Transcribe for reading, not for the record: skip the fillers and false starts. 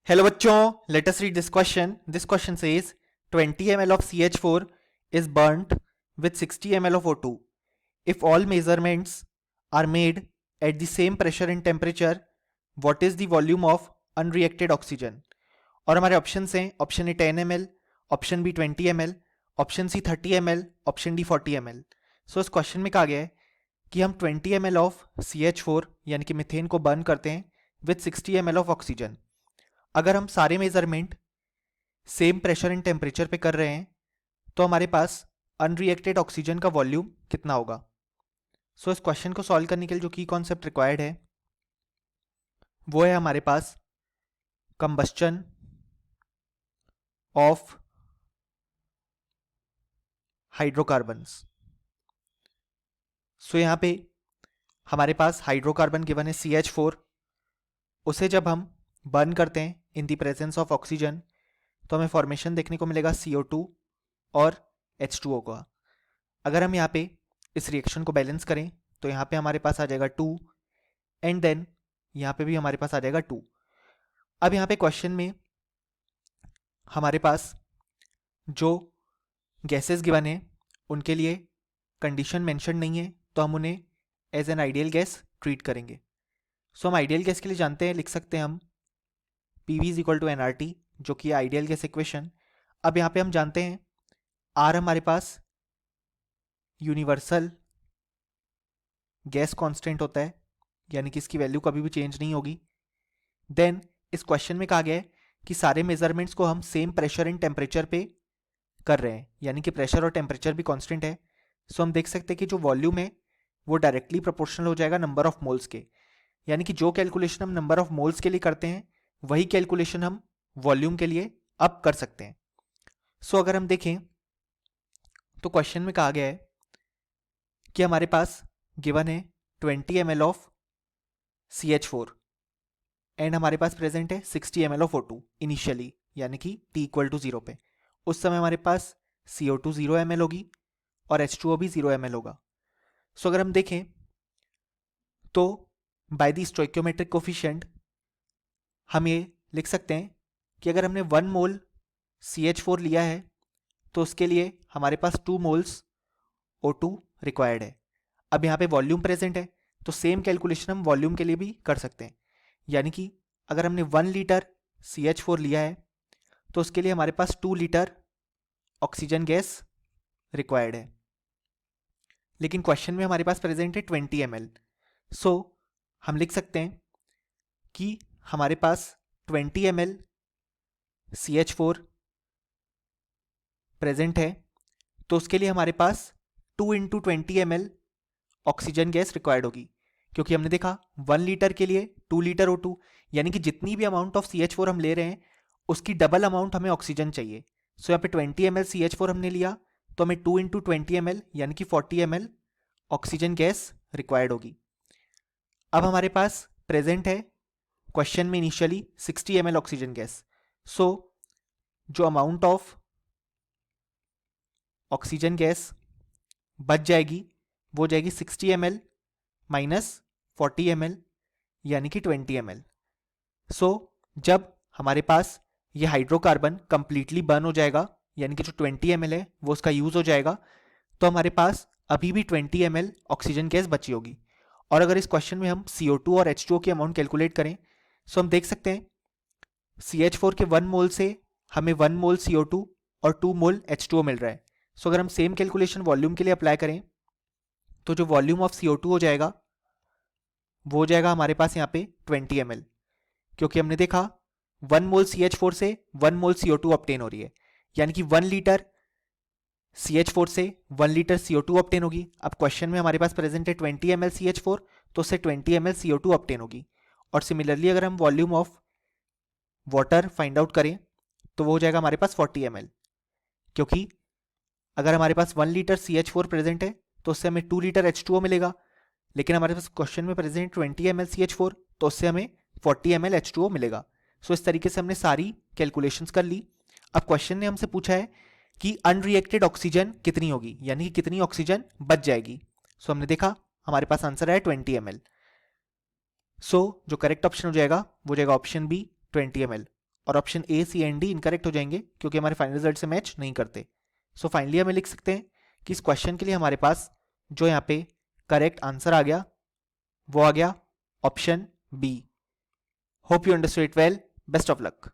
Hello बच्चों, let us read this question. This question says 20 ml of CH4 is burnt with 60 ml of O2. If all measurements are made at the same pressure and temperature, what is the volume of unreacted oxygen? और हमारे options हैं, option A 10 ml, option B 20 ml, option C 30 ml, option D 40 ml. So इस question में कहा गया है कि हम 20 ml ऑफ CH4 यानी कि मीथेन को बर्न करते हैं विथ 60 ml ऑफ ऑक्सीजन. अगर हम सारे measurement same pressure and temperature पे कर रहे हैं तो हमारे पास अनरिएक्टेड ऑक्सीजन का वॉल्यूम कितना होगा. सो इस क्वेश्चन को सॉल्व करने के लिए जो की कॉन्सेप्ट रिक्वायर्ड है वो है हमारे पास कंबस्चन ऑफ हाइड्रोकार्बन्स. सो यहाँ पे हमारे पास हाइड्रोकार्बन गिवन है CH4. उसे जब हम बर्न करते हैं in the presence of oxygen तो हमें फॉर्मेशन देखने को मिलेगा CO2 और H2O का. अगर हम यहाँ पे इस रिएक्शन को बैलेंस करें तो यहाँ पे हमारे पास आ जाएगा 2 एंड देन यहाँ पे भी हमारे पास आ जाएगा 2. अब यहाँ पे क्वेश्चन में हमारे पास जो गैसेस गिवन है उनके लिए कंडीशन मेंशन नहीं है तो हम उन्हें as an ideal gas treat करेंगे. सो हम आइडियल गैस के लिए जानते हैं, लिख सकते हैं हम PV is equal to NRT जो कि आइडियल गैस इक्वेशन. अब यहाँ पे हम जानते हैं R हमारे पास यूनिवर्सल गैस कांस्टेंट होता है यानी कि इसकी वैल्यू कभी भी चेंज नहीं होगी. देन इस क्वेश्चन में कहा गया है कि सारे मेजरमेंट्स को हम सेम प्रेशर एंड टेम्परेचर पे कर रहे हैं यानी कि प्रेशर और टेम्परेचर भी कांस्टेंट है. सो हम देख सकते हैं कि जो वॉल्यूम है वो डायरेक्टली प्रोपोर्शनल हो जाएगा नंबर ऑफ मोल्स के, यानी कि जो कैलकुलेशन हम नंबर ऑफ मोल्स के लिए करते हैं वही कैलकुलेशन हम वॉल्यूम के लिए अब कर सकते हैं. सो अगर हम देखें तो क्वेश्चन में कहा गया है कि हमारे पास गिवन है 20 ml ऑफ CH4 एंड हमारे पास प्रेजेंट है 60 ml ऑफ O2 इनिशियली यानी कि T इक्वल टू 0 पे. उस समय हमारे पास CO2 0 ml होगी और H2O भी 0 ml होगा. सो अगर हम देखें तो बाय द स्टोइकियोमेट्रिक कोफिशिएंट हम ये लिख सकते हैं कि अगर हमने 1 मोल CH4 लिया है तो उसके लिए हमारे पास 2 मोल्स O2 रिक्वायर्ड है. अब यहाँ पे वॉल्यूम प्रेजेंट है तो सेम कैलकुलेशन हम वॉल्यूम के लिए भी कर सकते हैं, यानी कि अगर हमने 1 लीटर CH4 लिया है तो उसके लिए हमारे पास 2 लीटर ऑक्सीजन गैस रिक्वायर्ड है. लेकिन क्वेश्चन में हमारे पास प्रेजेंट है 20 ml. सो हम लिख सकते हैं कि हमारे पास 20 ml CH4 प्रेजेंट है तो उसके लिए हमारे पास 2 into 20 ml oxygen gas required होगी, क्योंकि हमने देखा 1 लीटर के लिए 2 लीटर O2 यानी कि जितनी भी अमाउंट ऑफ CH4 हम ले रहे हैं उसकी डबल अमाउंट हमें ऑक्सीजन चाहिए. सो यहाँ पे 20 ml CH4 हमने लिया तो हमें 2 इंटू 20 ml यानी कि 40 ml ऑक्सीजन गैस रिक्वायर्ड होगी. अब हमारे पास प्रेजेंट है क्वेश्चन में इनिशियली 60 ml ऑक्सीजन गैस. सो जो अमाउंट ऑफ ऑक्सीजन गैस बच जाएगी वो जाएगी 60 ml माइनस 40 ml यानी कि 20 ml. सो जब हमारे पास ये हाइड्रोकार्बन कंप्लीटली बर्न हो जाएगा यानी कि जो 20 ml है वो उसका यूज हो जाएगा तो हमारे पास अभी भी 20 ml ऑक्सीजन गैस बची होगी. और अगर इस क्वेश्चन में हम CO2 और H2O की अमाउंट कैलकुलेट करें सो हम देख सकते हैं CH4 के 1 मोल से हमें 1 मोल CO2 और 2 मोल H2O मिल रहा है. सो अगर हम सेम कैलकुलेशन वॉल्यूम के लिए अप्लाई करें तो जो वॉल्यूम ऑफ CO2 हो जाएगा वो हो जाएगा हमारे पास यहाँ पे 20 ml, क्योंकि हमने देखा 1 मोल CH4 से 1 मोल CO2 ऑब्टेन हो रही है यानी कि 1 लीटर CH4 से 1 लीटर CO2 ऑब्टेन होगी. अब क्वेश्चन में हमारे पास प्रेजेंट है 20 ml CH4 तो उससे 20 ml CO2 ऑब्टेन होगी. और सिमिलरली अगर हम volume of water find out करें तो वो हो जाएगा हमारे पास 40 ml, क्योंकि अगर हमारे पास 1 लीटर CH4 प्रेजेंट है तो उससे हमें 2 लीटर H2O मिलेगा, लेकिन हमारे पास क्वेश्चन में प्रेजेंट 20 ml CH4 तो उससे हमें 40 ml H2O मिलेगा. सो इस तरीके से हमने सारी कैलकुलेशंस कर ली. अब क्वेश्चन ने हमसे पूछा है कि अनरिएक्टेड ऑक्सीजन कितनी होगी यानी कि कितनी ऑक्सीजन बच जाएगी. सो हमने देखा हमारे पास आंसर है 20 ml. सो जो करेक्ट ऑप्शन हो जाएगा वो जाएगा ऑप्शन बी 20 ml. और option A, C and D incorrect हो जाएंगे क्योंकि हमारे फाइनल रिजल्ट से मैच नहीं करते। सो फाइनली हमें लिख सकते हैं कि इस क्वेश्चन के लिए हमारे पास जो यहाँ पे करेक्ट आंसर आ गया वो आ गया option B. Hope you understood it well. Best of luck.